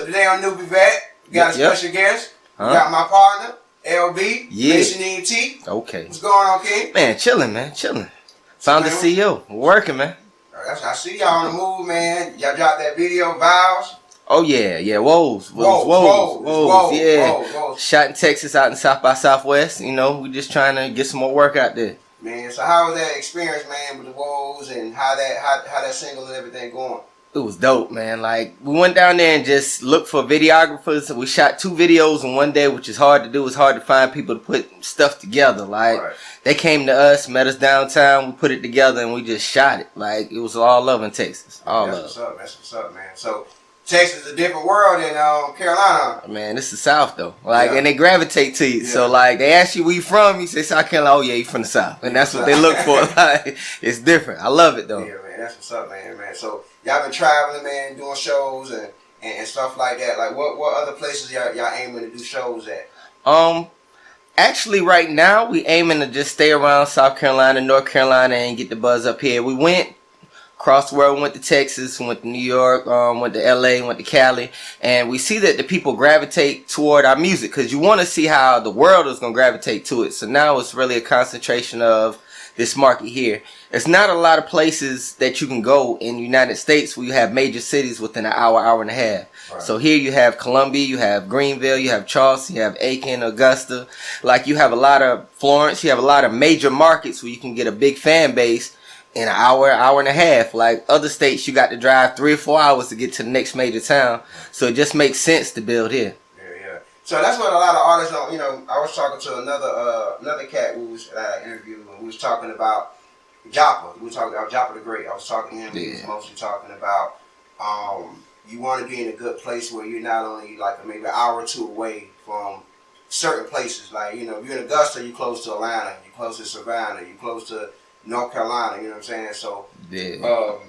today on NewbieVeT, we got a special guest. We got my partner, LB, Mason Ent. Okay. What's going on, King? Man, chilling, man, chilling. Found the CEO, working, man. I see y'all on the move, man. Y'all dropped that video, Vows. Oh yeah, Woes, yeah. Shot in Texas, out in South by Southwest. You know, we just trying to get some more work out there. Man, so how was that experience, man, with the Woes and how that single and everything going? It was dope, man. Like, we went down there and just looked for videographers. We shot 2 videos in one day, which is hard to do. It's hard to find people to put stuff together. Like, they came to us, met us downtown, we put it together, and we just shot it. Like, it was all love in Texas. All love. That's what's up, man. So, Texas is a different world than Carolina. Man, it's the South, though. Like, and they gravitate to you. So, like, they ask you where you from, you say South Carolina. Oh, yeah, you from the South. And that's what they look for. Like, it's different. I love it, though. Yeah, man, that's what's up, man. So, y'all been traveling, man, doing shows and stuff like that. Like, what other places y'all aiming to do shows at? Actually, right now, we aiming to just stay around South Carolina, North Carolina, and get the buzz up here. We went across the world, went to Texas, went to New York, went to LA, went to Cali, and we see that the people gravitate toward our music because you want to see how the world is going to gravitate to it. So now it's really a concentration of this market here. It's not a lot of places that you can go in the United States where you have major cities within an hour, hour and a half. Right. So here you have Columbia, you have Greenville, you have Charleston, you have Aiken, Augusta. Like, you have a lot of Florence, you have a lot of major markets where you can get a big fan base in an hour, hour and a half. Like, other states, you got to drive 3 or 4 hours to get to the next major town. So it just makes sense to build here. Yeah. So that's what a lot of artists don't, you know. I was talking to another cat who was interviewed, and we was talking about J.Paul. We were talking about J.Paul the Great. I was talking to him. He was mostly talking about you want to be in a good place where you're not only like maybe an hour or 2 away from certain places. Like, you know, if you're in Augusta, you're close to Atlanta, you're close to Savannah, you're close to North Carolina. You know what I'm saying? So, so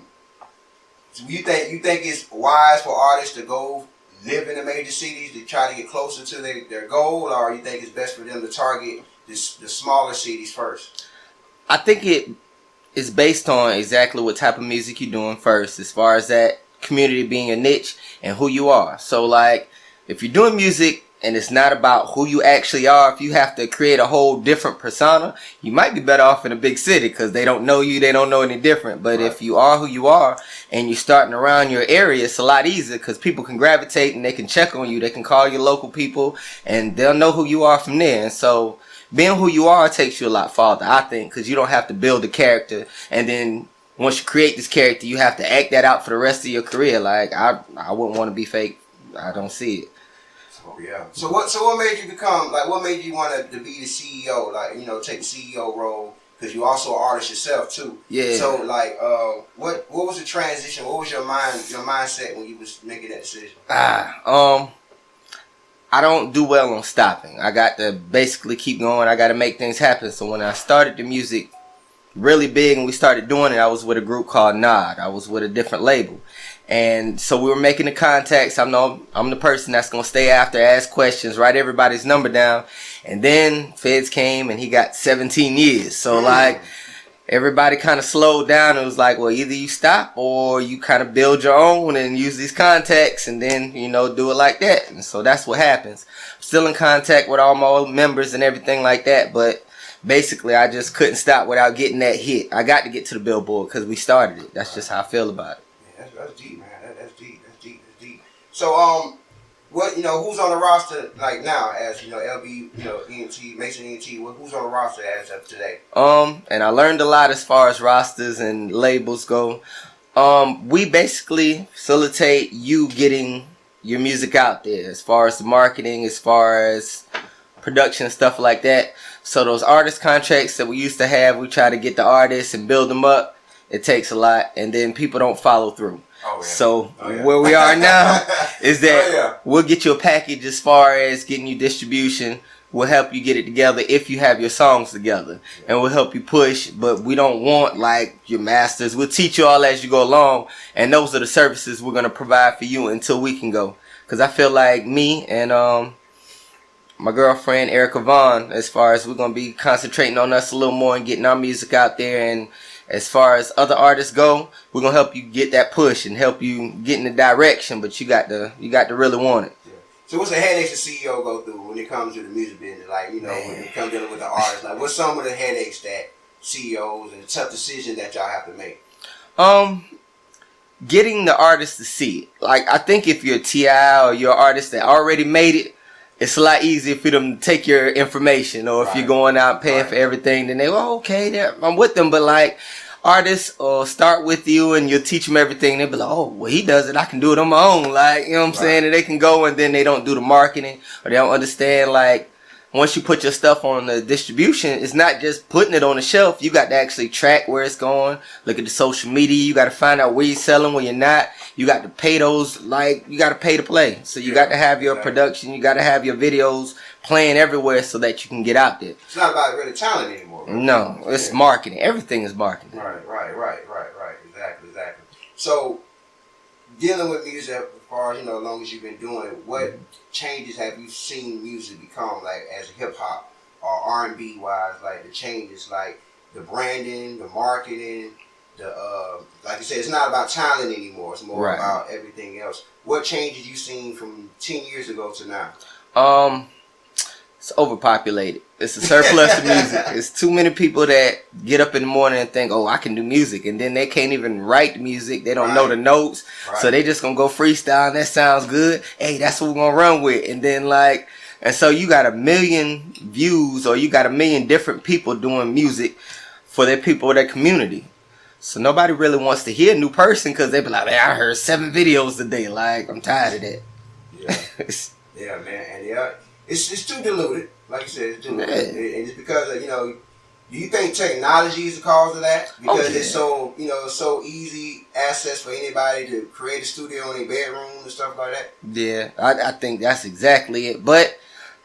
you think it's wise for artists to go live in the major cities to try to get closer to their goal, or you think it's best for them to target the smaller cities first? I think it is based on exactly what type of music you're doing first, as far as that community being a niche and who you are. So, like, if you're doing music and it's not about who you actually are, if you have to create a whole different persona, you might be better off in a big city because they don't know you, they don't know any different. But if you are who you are and you're starting around your area, it's a lot easier because people can gravitate and they can check on you. They can call your local people and they'll know who you are from there. And so being who you are takes you a lot farther, I think, because you don't have to build a character and then once you create this character, you have to act that out for the rest of your career. Like, I wouldn't want to be fake. I don't see it. Oh yeah. So what made you become, like, what made you want to be the CEO? Like, you know, take the CEO role because you also an artist yourself too. Yeah. So, like, what was the transition? What was your mindset when you was making that decision? I don't do well on stopping. I got to basically keep going. I got to make things happen. So when I started the music really big and we started doing it, I was with a group called Nod. I was with a different label. And so we were making the contacts. I'm the person that's going to stay after, ask questions, write everybody's number down. And then Feds came and he got 17 years. So like everybody kind of slowed down. It was like, well, either you stop or you kind of build your own and use these contacts and then, you know, do it like that. And so that's what happens. I'm still in contact with all my old members and everything like that. But basically, I just couldn't stop without getting that hit. I got to get to the Billboard because we started it. That's just how I feel about it. Yeah, that's deep, man. That's deep. So, what, you know, who's on the roster like now as, you know, LB, you know, Ent, Mason Ent, who's on the roster as of today? And I learned a lot as far as rosters and labels go. We basically facilitate you getting your music out there as far as the marketing, as far as production and stuff like that. So those artist contracts that we used to have, we try to get the artists and build them up. It takes a lot, and then people don't follow through. So where we are now is that we'll get you a package as far as getting you distribution. We'll help you get it together if you have your songs together, and we'll help you push. But we don't want like your masters. We'll teach you all as you go along, and those are the services we're gonna provide for you until we can go. Because I feel like me and my girlfriend Erica Vaughn, as far as we're gonna be concentrating on us a little more and getting our music out there As far as other artists go, we're gonna help you get that push and help you get in the direction, but you got to really want it. Yeah. So what's the headaches the CEO go through when it comes to the music business? Like, when it comes dealing with the artists, like what's some of the headaches that CEOs and the tough decisions that y'all have to make? Getting the artist to see it. Like, I think if you're a T.I. or you're an artist that already made it, it's a lot easier for them to take your information. Or if you're going out paying for everything, then they, okay, I'm with them. But like, artists will start with you and you'll teach them everything. They'll be like, oh, well, he does it, I can do it on my own. Like, you know what I'm saying? And they can go, and then they don't do the marketing, or they don't understand, like, once you put your stuff on the distribution, it's not just putting it on the shelf. You got to actually track where it's going. Look at the social media. You got to find out where you're selling, where you're not. You got to pay those, like, you got to pay to play. So you got to have your production. You got to have your videos playing everywhere so that you can get out there. It's not about really talent anymore. Right? No, it's marketing. Everything is marketing. Right. Exactly. So, dealing with music, as far as, as long as you've been doing it, what changes have you seen music become, like, as hip hop or R&B wise, like the changes, like the branding, the marketing, the like you said, it's not about talent anymore. It's more about everything else. What changes you seen from 10 years ago to now? It's overpopulated. It's a surplus of music. It's too many people that get up in the morning and think, oh, I can do music. And then they can't even write the music. They don't know the notes. So they just going to go freestyle, and that sounds good. Hey, that's what we're going to run with. And then and so you got 1 million views, or you got 1 million different people doing music for their people, their community. So nobody really wants to hear a new person, because they be like, man, I heard 7 videos today. Like, I'm tired of that. Yeah, man. And it's too diluted. Like you said, it's too diluted. And it's because of, do you think technology is the cause of that? Because it's so, it's so easy access for anybody to create a studio in their bedroom and stuff like that? Yeah, I think that's exactly it. But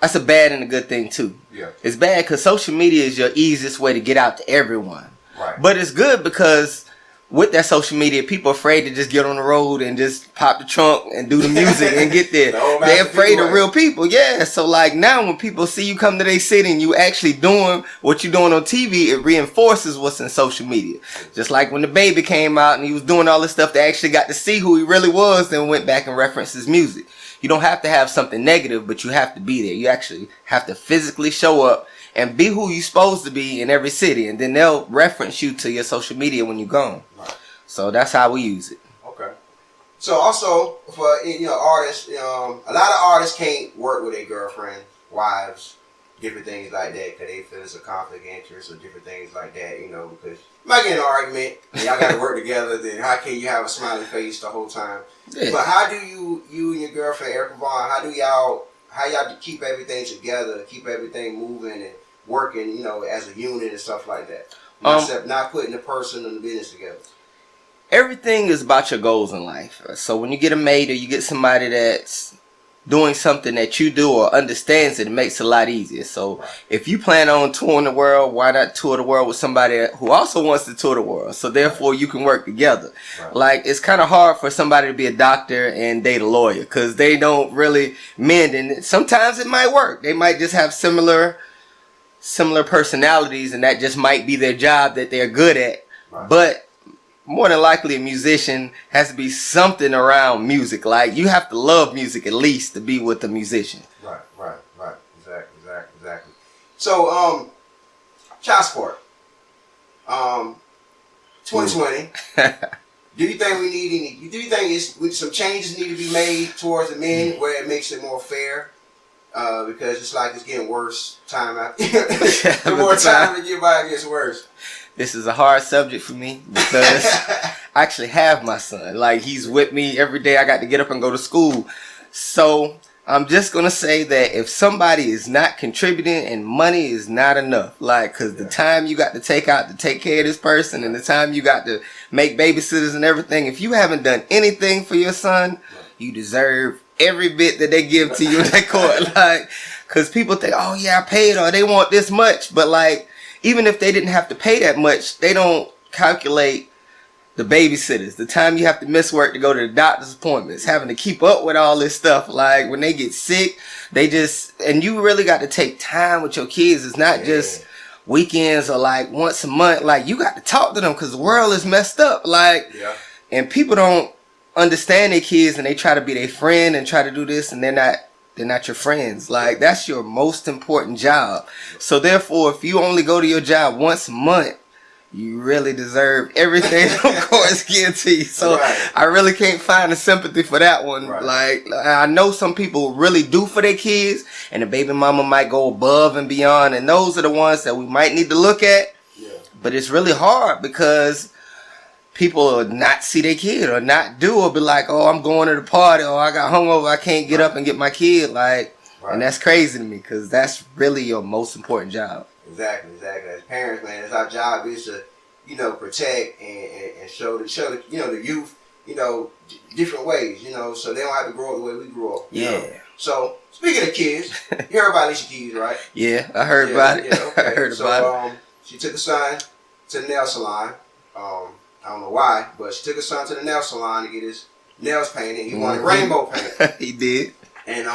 that's a bad and a good thing too. Yeah. It's bad because social media is your easiest way to get out to everyone. Right. But it's good because with that social media, people are afraid to just get on the road and just pop the trunk and do the music and get there. They're afraid of real people. Yeah. So like now when people see you come to their city and you actually doing what you're doing on TV, it reinforces what's in social media. Just like when the baby came out and he was doing all this stuff, they actually got to see who he really was, then went back and referenced his music. You don't have to have something negative, but you have to be there. You actually have to physically show up and be who you're supposed to be in every city, and then they'll reference you to your social media when you're gone. Right. So that's how we use it. Okay. So also for artists, a lot of artists can't work with their girlfriend, wives, different things like that, because they feel it's a conflict of interest or different things like that. Because you might get in an argument, and y'all got to work together. Then how can you have a smiling face the whole time? Yeah. But how do you and your girlfriend Erica Vaughn, how y'all keep everything together, keep everything moving and working, as a unit and stuff like that? Not putting the person and the business together. Everything is about your goals in life. So when you get a mate or you get somebody that's doing something that you do or understands it, it makes it a lot easier. So if you plan on touring the world, why not tour the world with somebody who also wants to tour the world? So therefore you can work together. Right. Like, it's kind of hard for somebody to be a doctor and date a lawyer because they don't really mend. And sometimes it might work. They might just have similar personalities, and that just might be their job that they're good at. Right. But more than likely a musician has to be something around music. Like, you have to love music at least to be with a musician. Right. Exactly. So, child support. 2020. Do you think some changes need to be made towards the men where it makes it more fair? Because it's like it's getting worse time after. The more time we get by, it gets worse. This is a hard subject for me because I actually have my son. Like, he's with me every day. I got to get up and go to school. So I'm just going to say that if somebody is not contributing and money is not enough, like, because the time you got to take out to take care of this person and the time you got to make babysitters and everything, if you haven't done anything for your son, you deserve every bit that they give to you in that court. Like, because people think, oh yeah, I paid, or they want this much. But like, even if they didn't have to pay that much, they don't calculate the babysitters, the time you have to miss work to go to the doctor's appointments, having to keep up with all this stuff. Like, when they get sick, and you really got to take time with your kids. It's not just weekends or like once a month. Like, you got to talk to them because the world is messed up. Like, and people don't understand their kids, and they try to be their friend and try to do this, and they're not your friends. Like, that's your most important job. So therefore, if you only go to your job once a month, you really deserve everything of course guaranteed. So I really can't find the sympathy for that one. Like, I know some people really do for their kids, and the baby mama might go above and beyond, and those are the ones that we might need to look at. But it's really hard because people will not see their kid or not do, or be like, oh, I'm going to the party, or I got hungover, I can't get up and get my kid. Like, and that's crazy to me because that's really your most important job. Exactly. As parents, man, it's our job is to, protect and show the the youth, different ways, so they don't have to grow up the way we grew up. You know? So speaking of kids, you heard about Alicia Keys, right? Yeah, I heard about it. Okay. I heard about it. She took her son to the nail salon. I don't know why, but she took her son to the nail salon to get his nails painted. He wanted rainbow paint. He did. And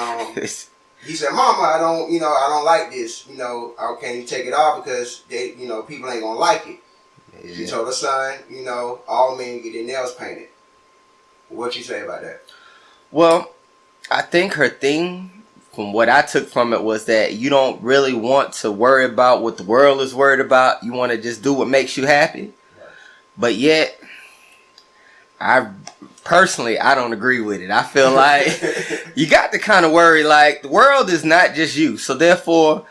he said, "Mama, I don't like this. Can you take it off because they, people ain't gonna like it." Yeah. She told her son, all men get their nails painted. What you say about that? Well, I think her thing, from what I took from it, was that you don't really want to worry about what the world is worried about. You want to just do what makes you happy. But yet, I don't agree with it. I feel like you got to kind of worry, like, the world is not just you. So therefore,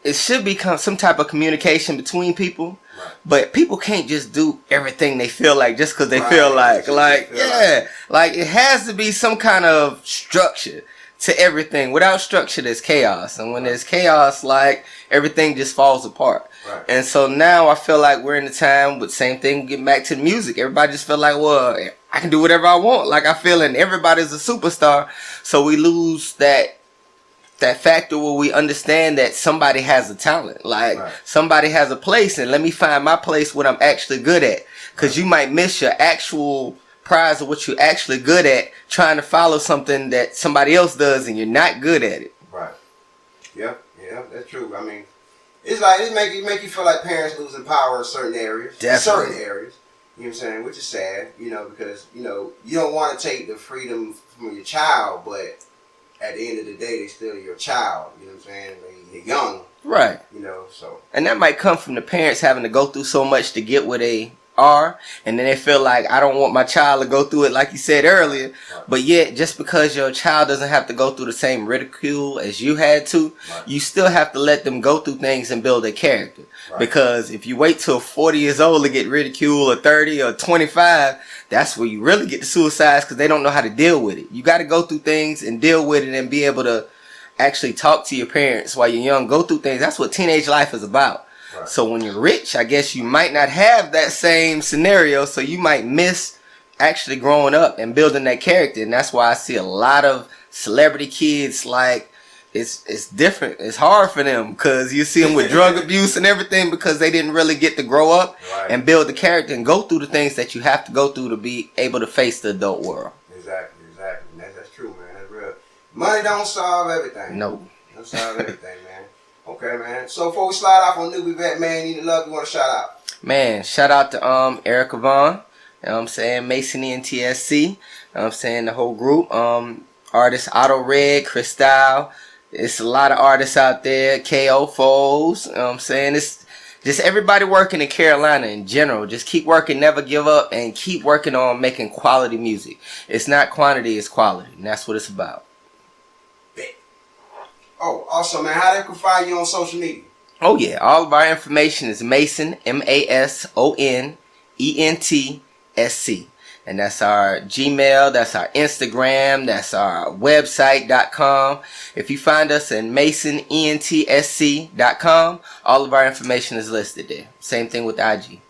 it should become some type of communication between people. But people can't just do everything they feel like just because they feel like. Like, it has to be some kind of structure to everything. Without structure, there's chaos. And when there's chaos, like, everything just falls apart. And so now I feel like we're in the time with same thing, getting back to the music. Everybody just feel like, well, I can do whatever I want. Like, I feel like everybody's a superstar. So we lose that factor where we understand that somebody has a talent. Like, somebody has a place, and let me find my place, what I'm actually good at. Because you might miss your actual prize of what you're actually good at trying to follow something that somebody else does and you're not good at it. Yeah, that's true. I mean, it's like it make you feel like parents losing power in certain areas. Definitely. Certain areas. You know what I'm saying? Which is sad, because, you don't want to take the freedom from your child, but at the end of the day, they're still your child. You know what I'm saying? They're young. Right. So. And that might come from the parents having to go through so much to get where they are, and then they feel like, I don't want my child to go through it like you said earlier. But yet, just because your child doesn't have to go through the same ridicule as you had to, you still have to let them go through things and build their character. Because if you wait till 40 years old to get ridiculed, or 30 or 25, that's where you really get the suicides, because they don't know how to deal with it. You got to go through things and deal with it and be able to actually talk to your parents while you're young, go through things. That's what teenage life is about. So when you're rich, I guess you might not have that same scenario, so you might miss actually growing up and building that character. And that's why I see a lot of celebrity kids, like, it's different. It's hard for them because you see them with drug abuse and everything, because they didn't really get to grow up and build the character and go through the things that you have to go through to be able to face the adult world. Exactly. That's true, man. That's real. Money don't solve everything. No. Don't solve everything, man. Okay, man. So before we slide off on NewbieVeT, man, you love, you want to shout out? Man, shout out to Erica Vaughn. You know what I'm saying? Mason Ent. You know what I'm saying? The whole group. Artists Otto Red, Cristal. It's a lot of artists out there. KO Foes. You know what I'm saying? It's just everybody working in Carolina in general. Just keep working, never give up, and keep working on making quality music. It's not quantity, it's quality. And that's what it's about. Oh, also, man, how they can find you on social media? Oh, yeah. All of our information is Mason, MASONENTSC. And that's our Gmail, that's our Instagram, that's our website.com. If you find us in MasonENTSC.com, all of our information is listed there. Same thing with IG.